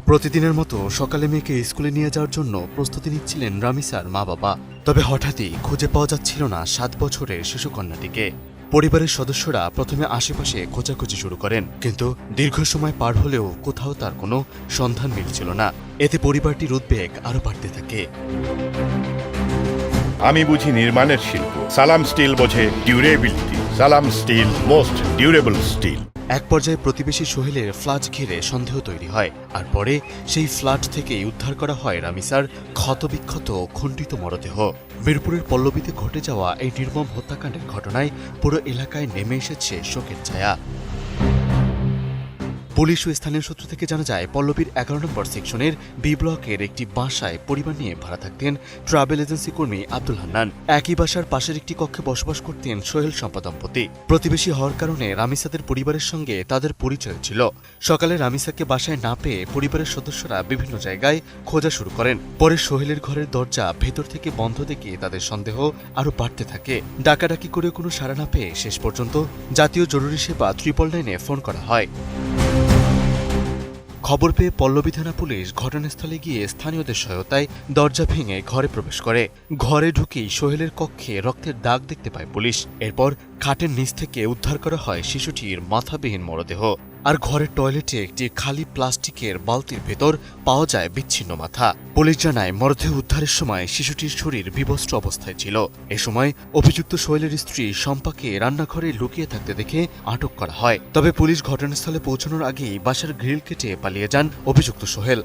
প্রতিদিনের মতো সকালে মেয়েকে স্কুলে নিয়ে যাওয়ার জন্য প্রস্তুতি নিচ্ছিলেন রামিসার মা বাবা। তবে হঠাৎই খুঁজে পাওয়া যাচ্ছিল না 7 বছরের শিশুকন্যাটিকে। পরিবারের সদস্যরা প্রথমে আশেপাশে খোঁজাখুঁজি শুরু করেন, কিন্তু দীর্ঘ সময় পার হলেও কোথাও তার কোনো সন্ধান মিলছিল না। এতে পরিবারটির উদ্বেগ আরও বাড়তে থাকে। আমি বুঝি নির্মাণের শিল্প, সালাম স্টিল বোঝে ডিউরেবিলিটি। সালাম স্টিল, মোস্ট ডিউরেবল স্টিল। এক পর্যায়ে প্রতিবেশী সোহেলের ফ্ল্যাট ঘিরে সন্দেহ তৈরি হয়, আর পরে সেই ফ্ল্যাট থেকেই উদ্ধার করা হয় রামিসার ক্ষতবিক্ষত খণ্ডিত মরদেহ। মিরপুরের পল্লবীতে ঘটে যাওয়া এই নির্মম হত্যাকাণ্ডের ঘটনায় পুরো এলাকায় নেমে এসেছে শোকের ছায়া। পুলিশ ও স্থানীয় সূত্র থেকে জানা যায়, পল্লবীর 11 নম্বর সেকশনের বি ব্লকের একটি বাসায় পরিবার নিয়ে ভাড়া থাকতেন ট্রাভেল এজেন্সি কর্মী আব্দুল হান্নান। একই বাসার পাশের একটি কক্ষে বসবাস করতেন সোহেল শম্পা দম্পতি। প্রতিবেশী হওয়ার কারণে রামিসাদের পরিবারের সঙ্গে তাদের পরিচয় ছিল। সকালে রামিসাকে বাসায় না পেয়ে পরিবারের সদস্যরা বিভিন্ন জায়গায় খোঁজা শুরু করেন। পরে সোহেলের ঘরের দরজা ভেতর থেকে বন্ধ দেখে তাদের সন্দেহ আরও বাড়তে থাকে। ডাকাডাকি করে কোনো সাড়া না পেয়ে শেষ পর্যন্ত জাতীয় জরুরি সেবা 999 ফোন করা হয়। খবর পেয়ে পল্লবী থানা পুলিশ ঘটনাস্থলে গিয়ে স্থানীয়দের সহায়তায় দরজা ভেঙে ঘরে প্রবেশ করে। ঘরে ঢুকেই সোহেলের কক্ষে রক্তের দাগ দেখতে পায় পুলিশ। এরপর খাটের নিচ থেকে উদ্ধার করা হয় শিশুটির মাথাবিহীন মরদেহ। আর ঘরের টয়লেটে একটি খালি প্লাস্টিকের বালতির ভেতর পাওয়া যায় বিচ্ছিন্ন মাথা। পুলিশ জানায়, মরদেহ উদ্ধারের সময় শিশুটির শরীর বিবস্ত্র অবস্থায় ছিল। এ সময় অভিযুক্ত সোহেলের স্ত্রী শম্পাকে রান্নাঘরে লুকিয়ে থাকতে দেখে আটক করা হয়। তবে পুলিশ ঘটনাস্থলে পৌঁছানোর আগেই বাসার গ্রিল কেটে পালিয়ে যান অভিযুক্ত সোহেল।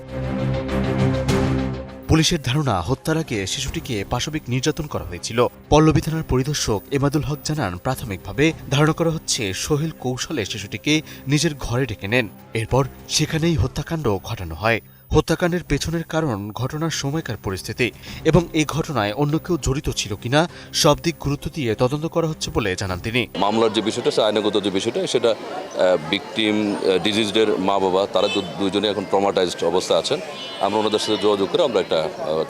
পুলিশের ধারণা, হত্যার আগে শিশুটিকে পাশবিক নির্যাতন করা হয়েছিল। পল্লবী থানার পরিদর্শক এমাদুল হক জানান, প্রাথমিকভাবে ধারণা করা হচ্ছে সোহেল কৌশলে শিশুটিকে নিজের ঘরে ডেকে নেন। এরপর সেখানেই হত্যাকাণ্ড ঘটানো হয়। হত্যাকাণ্ডের পেছনের কারণ, ঘটনার সময়কার পরিস্থিতি এবং এই ঘটনায় অন্য কেউ জড়িত ছিল কিনা সব দিক গুরুত্ব দিয়ে তদন্ত করা হচ্ছে বলে জানান তিনি। মামলার যে বিষয়টা, আইনগত যে বিষয়টা, সেটা ভিকটিম, ডিজিজডের মা বাবা, তারা দুজনে এখন ট্রমাটাইজড অবস্থা আছেন। আমরা ওনাদের সাথে যোগাযোগ করে আমরা একটা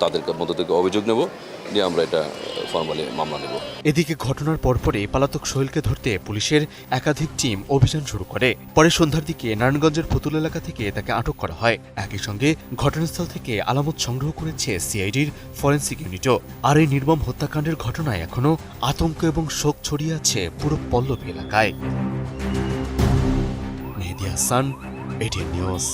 তাদের মধ্য থেকে অভিযোগ নেব, নিয়ে আমরা এটা ফর্মালি মামলা নেব। এদিকে ঘটনার পরপরই পলাতক সোহেলকে ধরতে পুলিশের একাধিক টিম অভিযান শুরু করে। পরে সন্ধ্যার দিকে নারায়ণগঞ্জের পুতুল এলাকা থেকে তাকে আটক করা হয়। একই সঙ্গে ঘটনাস্থল থেকে আলামত সংগ্রহ করেছে সিআইডির ফরেনসিক ইউনিটও। আর এই নির্মম হত্যাকাণ্ডের ঘটনায় এখনও আতঙ্ক এবং শোক ছড়িয়ে আছে পুরো পল্লবী এলাকায়। মেহেদী হাসান, এটিএন নিউজ।